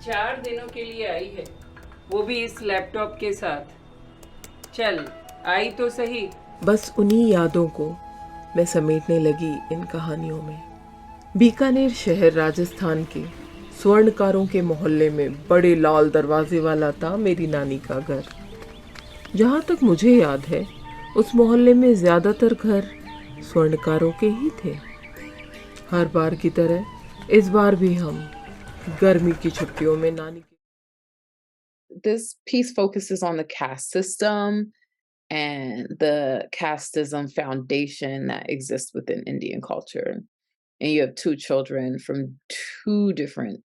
4 दिनों के लिए आई है, वो भी इस लैपटॉप के साथ। चल आई तो सही। बस उन्हीं यादों को मैं समेटने लगी इन कहानियों में। बीकानेर शहर राजस्थान के स्वर्णकारों के मोहल्ले में बड़े लाल दरवाजे वाला था मेरी नानी का घर। जहाँ तक मुझे याद है, उस मोहल्ले में ज़्यादातर घर स्वर्णकारों के ही थे। हर बार की तरह इस बार भी हम गर्मी की छुट्टियों में नानी के This piece focuses on the caste system and the casteism foundation that exists within Indian culture. And you have two children from two different,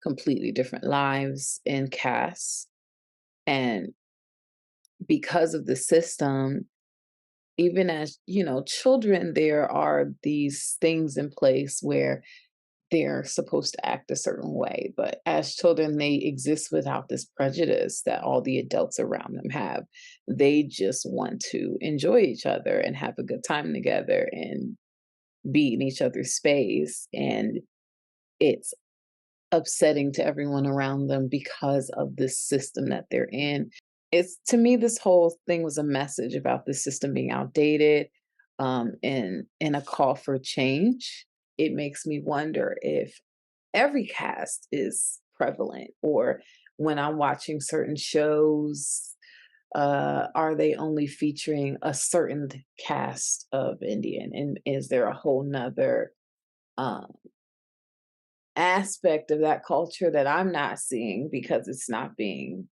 completely different lives in caste. And because of the system, even as children, there are these things in place where they're supposed to act a certain way, but as children they exist without this prejudice that all the adults around them have. They just want to enjoy each other and have a good time together and be in each other's space, and it's upsetting to everyone around them because of this system that they're in. It's to me, this whole thing was a message about the system being outdated, and a call for change. It makes me wonder if every cast is prevalent, or when I'm watching certain shows, are they only featuring a certain cast of Indian, and is there a whole nother um, aspect of that culture that I'm not seeing because it's not being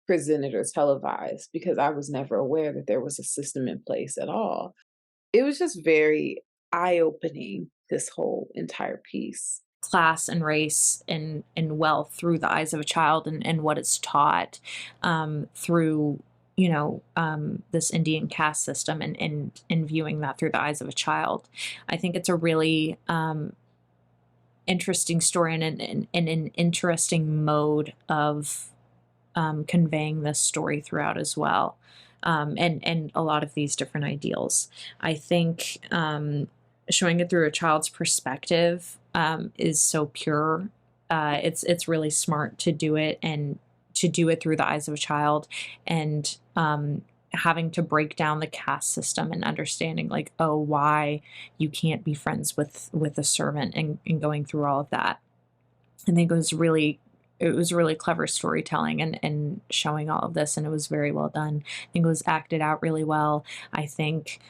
presented or televised, because I was never aware that there was a system in place at all. It was just very eye-opening, this whole entire piece. Class and race and wealth through the eyes of a child, and what it's taught through this Indian caste system, and viewing that through the eyes of a child. I think it's a really interesting story, and an interesting mode of conveying this story throughout as well, and a lot of these different ideals. I think showing it through a child's perspective is so pure. It's really smart to do it, and to do it through the eyes of a child, and having to break down the caste system and understanding, like, oh, why you can't be friends with a servant, and going through all of that. I think it was really clever storytelling, and showing all of this, and it was very well done. I think it was acted out really well. I think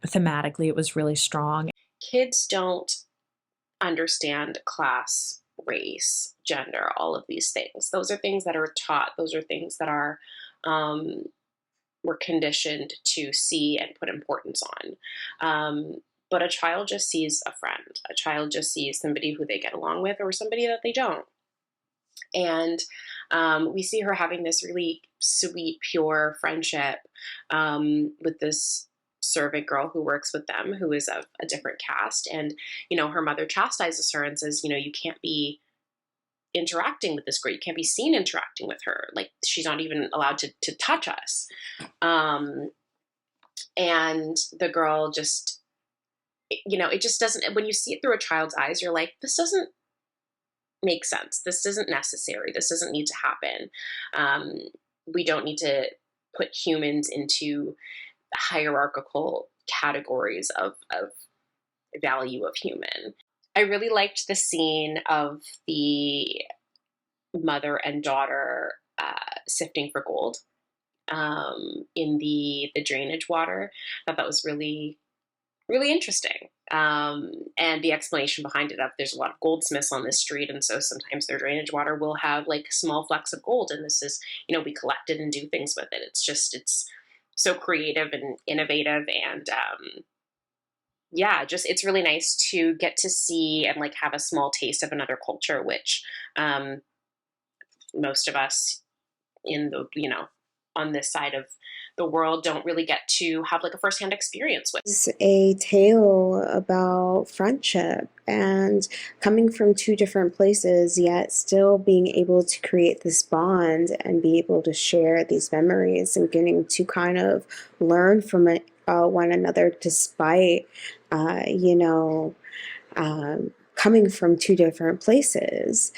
thematically it was really strong. Kids don't understand class, race, gender, all of these things. Those are things that are taught. Those are things that are we're conditioned to see and put importance on. But a child just sees a friend. A child just sees somebody who they get along with, or somebody that they don't. And we see her having this really sweet, pure friendship with this servant girl who works with them, who is of a different caste. And, her mother chastises her and says, you can't be interacting with this girl. You can't be seen interacting with her. Like, she's not even allowed to touch us. And the girl just, it just doesn't, when you see it through a child's eyes, you're like, this doesn't make sense. This isn't necessary. This doesn't need to happen. We don't need to put humans into hierarchical categories of value of human. I really liked the scene of the mother and daughter sifting for gold in the drainage water. I thought that was really, really interesting. And the explanation behind it of there's a lot of goldsmiths on this street, and so sometimes their drainage water will have like small flecks of gold, and this is, we collect it and do things with it. It's so creative and innovative, and it's really nice to get to see and like have a small taste of another culture, which most of us in the on this side of the world don't really get to have like a firsthand experience with. It's a tale about friendship and coming from two different places, yet still being able to create this bond and be able to share these memories, and getting to kind of learn from it, one another, despite coming from two different places,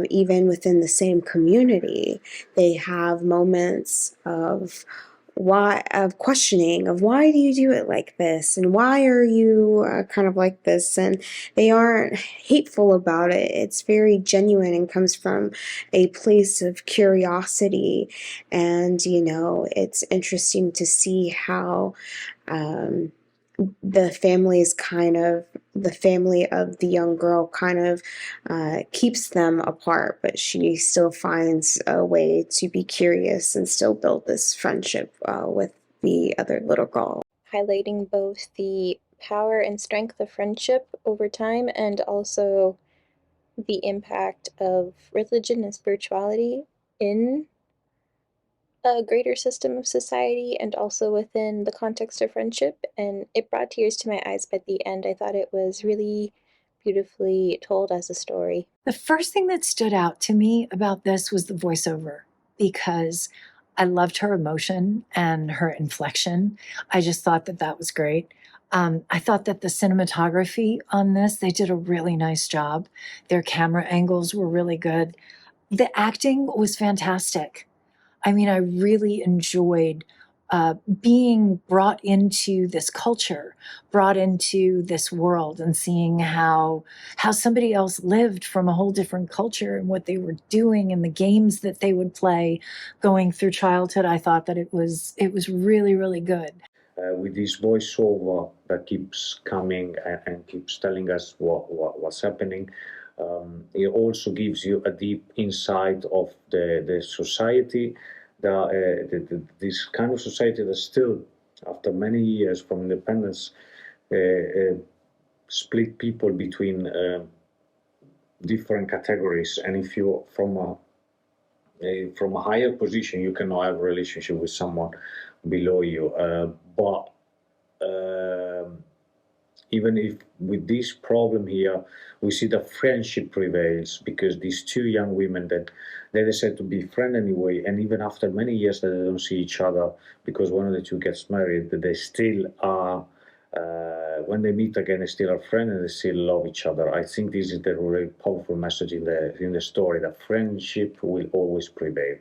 even within the same community, they have moments of questioning of why do you do it like this and why are you kind of like this, and they aren't hateful about it. It's very genuine and comes from a place of curiosity, and it's interesting to see how um, the family of the young girl kind of keeps them apart, but she still finds a way to be curious and still build this friendship with the other little girl. Highlighting both the power and strength of friendship over time and also the impact of religion and spirituality in a greater system of society and also within the context of friendship. And it brought tears to my eyes by the end. I thought it was really beautifully told as a story. The first thing that stood out to me about this was the voiceover, because I loved her emotion and her inflection. I just thought that that was great. I thought that the cinematography on this, they did a really nice job. Their camera angles were really good. The acting was fantastic. I mean, I really enjoyed being brought into this culture, brought into this world, and seeing how somebody else lived from a whole different culture and what they were doing and the games that they would play going through childhood. I thought that it was really, really good. With this voiceover that keeps coming and keeps telling us what's happening, it also gives you a deep insight of the society, this kind of society that still, after many years from independence, split people between different categories. And if you're from a higher position, you cannot have a relationship with someone below you. But even if with this problem here, we see that friendship prevails, because these two young women that they decide to be friends anyway, and even after many years that they don't see each other because one of the two gets married, that they still are, when they meet again, they still are friends and they still love each other. I think this is the really powerful message in the story, that friendship will always prevail.